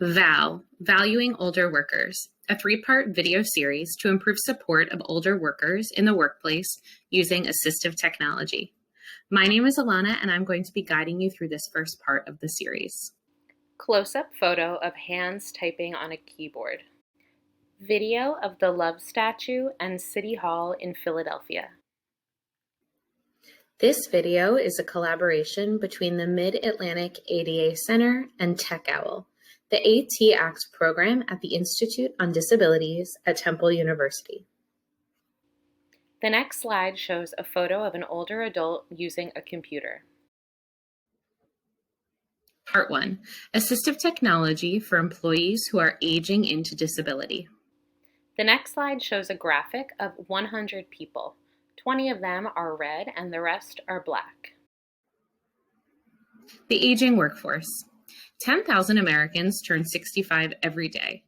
VAL, Valuing Older Workers, a three-part video series to improve support of older workers in the workplace using assistive technology. My name is Alana, and I'm going to be guiding you through this first part of the series. Close-up photo of hands typing on a keyboard. Video of the Love Statue and City Hall in Philadelphia. This video is a collaboration between the Mid-Atlantic ADA Center and TechOWL, the AT Act program at the Institute on Disabilities at Temple University. The next slide shows a photo of an older adult using a computer. Part 1. Assistive Technology for Employees who are Aging into Disability. The next slide shows a graphic of 100 people. 20 of them are red and the rest are black. The aging workforce. 10,000 Americans turn 65 every day.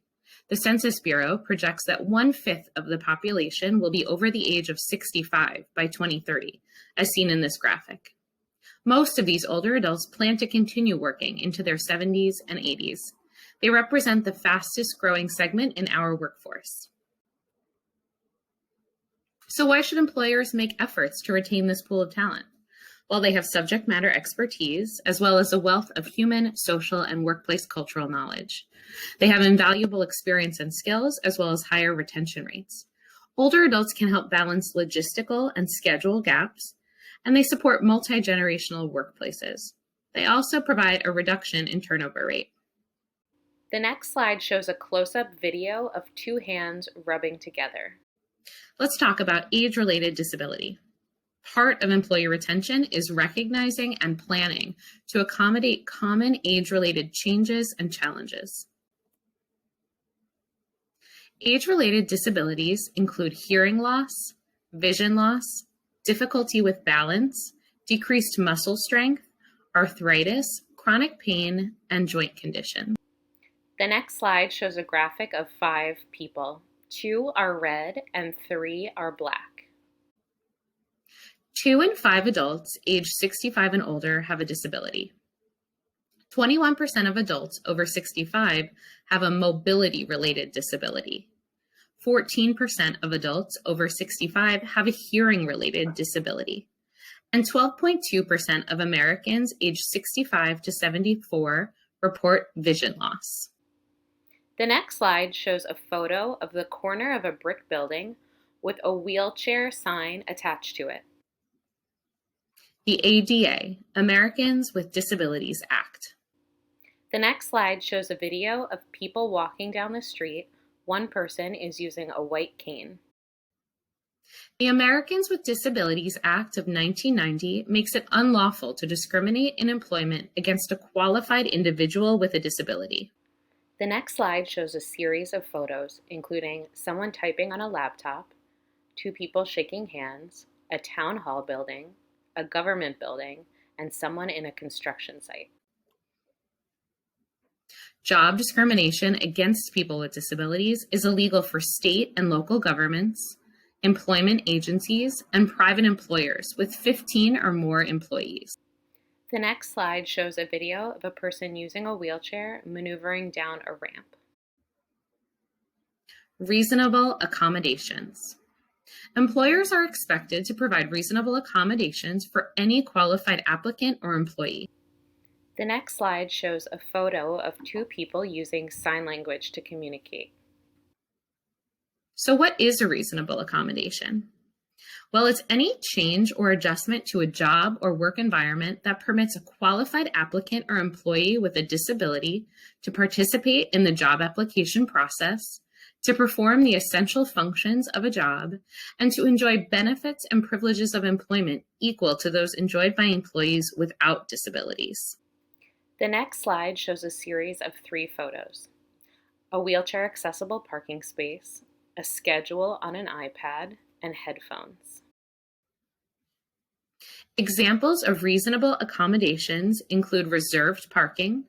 The Census Bureau projects that 1/5 of the population will be over the age of 65 by 2030, as seen in this graphic. Most of these older adults plan to continue working into their 70s and 80s. They represent the fastest growing segment in our workforce. So why should employers make efforts to retain this pool of talent? Well, they have subject matter expertise, as well as a wealth of human, social, and workplace cultural knowledge. They have invaluable experience and skills, as well as higher retention rates. Older adults can help balance logistical and schedule gaps, and they support multi-generational workplaces. They also provide a reduction in turnover rate. The next slide shows a close-up video of two hands rubbing together. Let's talk about age-related disability. Part of employee retention is recognizing and planning to accommodate common age-related changes and challenges. Age-related disabilities include hearing loss, vision loss, difficulty with balance, decreased muscle strength, arthritis, chronic pain, and joint conditions. The next slide shows a graphic of 5 people. 2 are red and 3 are black. 2 in 5 adults aged 65 and older have a disability. 21% of adults over 65 have a mobility-related disability. 14% of adults over 65 have a hearing-related disability. And 12.2% of Americans aged 65 to 74 report vision loss. The next slide shows a photo of the corner of a brick building with a wheelchair sign attached to it. The ADA, Americans with Disabilities Act. The next slide shows a video of people walking down the street. One person is using a white cane. The Americans with Disabilities Act of 1990 makes it unlawful to discriminate in employment against a qualified individual with a disability. The next slide shows a series of photos, including someone typing on a laptop, 2 people shaking hands, a town hall building, a government building, and someone in a construction site. Job discrimination against people with disabilities is illegal for state and local governments, employment agencies, and private employers with 15 or more employees. The next slide shows a video of a person using a wheelchair maneuvering down a ramp. Reasonable accommodations. Employers are expected to provide reasonable accommodations for any qualified applicant or employee. The next slide shows a photo of 2 people using sign language to communicate. So what is a reasonable accommodation? Well, it's any change or adjustment to a job or work environment that permits a qualified applicant or employee with a disability to participate in the job application process, to perform the essential functions of a job, and to enjoy benefits and privileges of employment equal to those enjoyed by employees without disabilities. The next slide shows a series of 3 photos: a wheelchair-accessible parking space, a schedule on an iPad, and headphones. Examples of reasonable accommodations include reserved parking,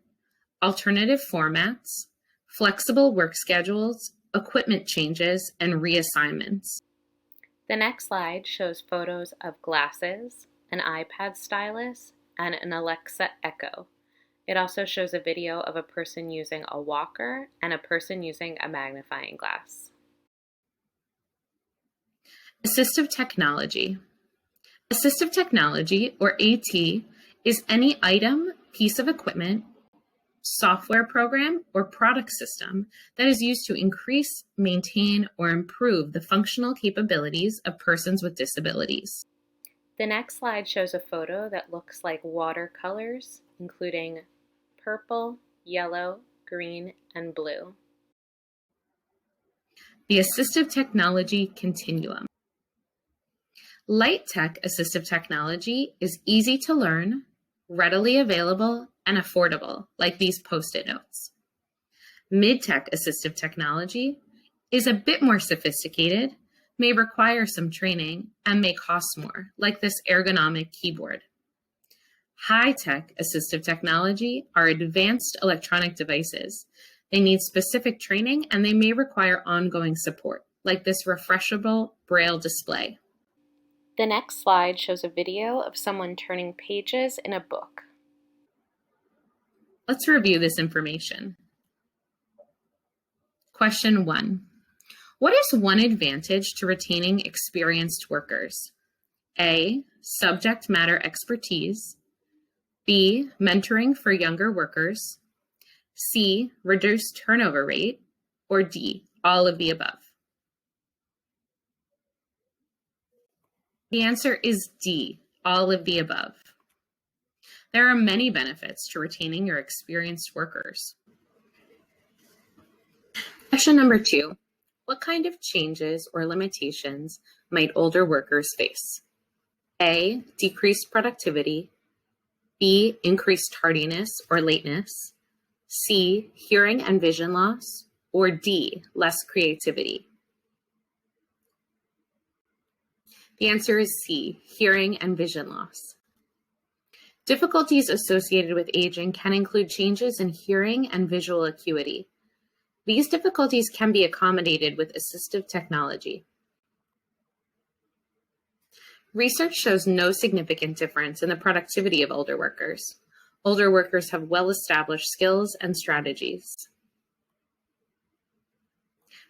alternative formats, flexible work schedules, equipment changes, and reassignments. The next slide shows photos of glasses, an iPad stylus, and an Alexa Echo, It also shows a video of a person using a walker and a person using a magnifying glass. Assistive technology. Assistive technology, or AT, is any item, piece of equipment, software program, or product system that is used to increase, maintain, or improve the functional capabilities of persons with disabilities. The next slide shows a photo that looks like watercolors, including purple, yellow, green, and blue. The assistive technology continuum. Light tech assistive technology is easy to learn, readily available, and affordable, like these Post-it notes. Mid-tech assistive technology is a bit more sophisticated, may require some training, and may cost more, like this ergonomic keyboard. High-tech assistive technology are advanced electronic devices. They need specific training, and they may require ongoing support, like this refreshable Braille display. The next slide shows a video of someone turning pages in a book. Let's review this information. Question 1. What is one advantage to retaining experienced workers? A, subject matter expertise. B, mentoring for younger workers. C, reduced turnover rate. Or D, all of the above. The answer is D, all of the above. There are many benefits to retaining your experienced workers. Question number 2. What kind of changes or limitations might older workers face? A, decreased productivity. B, increased tardiness or lateness. C, hearing and vision loss. Or D, less creativity. The answer is C, hearing and vision loss. Difficulties associated with aging can include changes in hearing and visual acuity. These difficulties can be accommodated with assistive technology. Research shows no significant difference in the productivity of older workers. Older workers have well-established skills and strategies.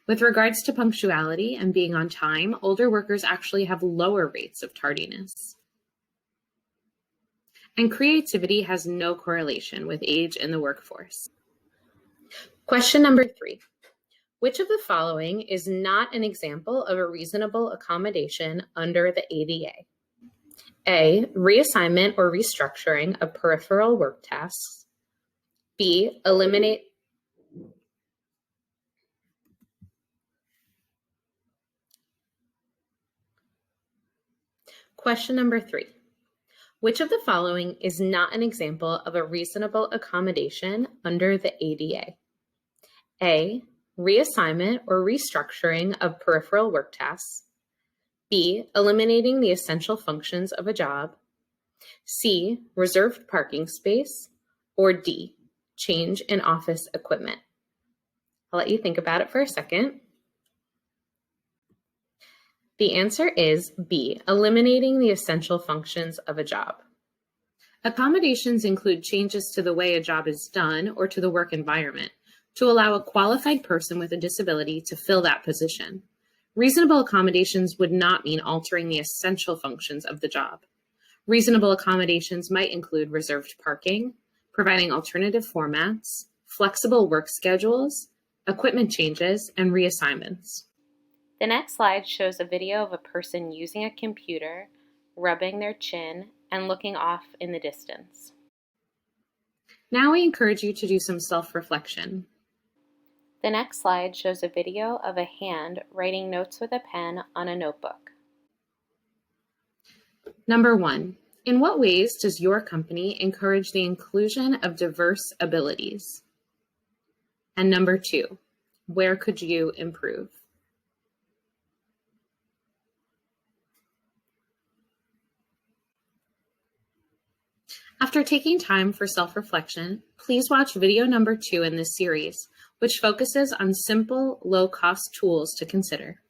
With regards to punctuality and being on time, older workers actually have lower rates of tardiness. And creativity has no correlation with age in the workforce. Question number 3. Which of the following is not an example of a reasonable accommodation under the ADA? A, reassignment or restructuring of peripheral work tasks. B, eliminate Question number 3. Which of the following is not an example of a reasonable accommodation under the ADA? A, reassignment or restructuring of peripheral work tasks. B, eliminating the essential functions of a job. C, reserved parking space. Or D, change in office equipment. I'll let you think about it for a second. The answer is B, eliminating the essential functions of a job. Accommodations include changes to the way a job is done or to the work environment to allow a qualified person with a disability to fill that position. Reasonable accommodations would not mean altering the essential functions of the job. Reasonable accommodations might include reserved parking, providing alternative formats, flexible work schedules, equipment changes, and reassignments. The next slide shows a video of a person using a computer, rubbing their chin, and looking off in the distance. Now we encourage you to do some self-reflection. The next slide shows a video of a hand writing notes with a pen on a notebook. Number 1, in what ways does your company encourage the inclusion of diverse abilities? And number 2, where could you improve? After taking time for self-reflection, please watch video number 2 in this series, which focuses on simple, low-cost tools to consider.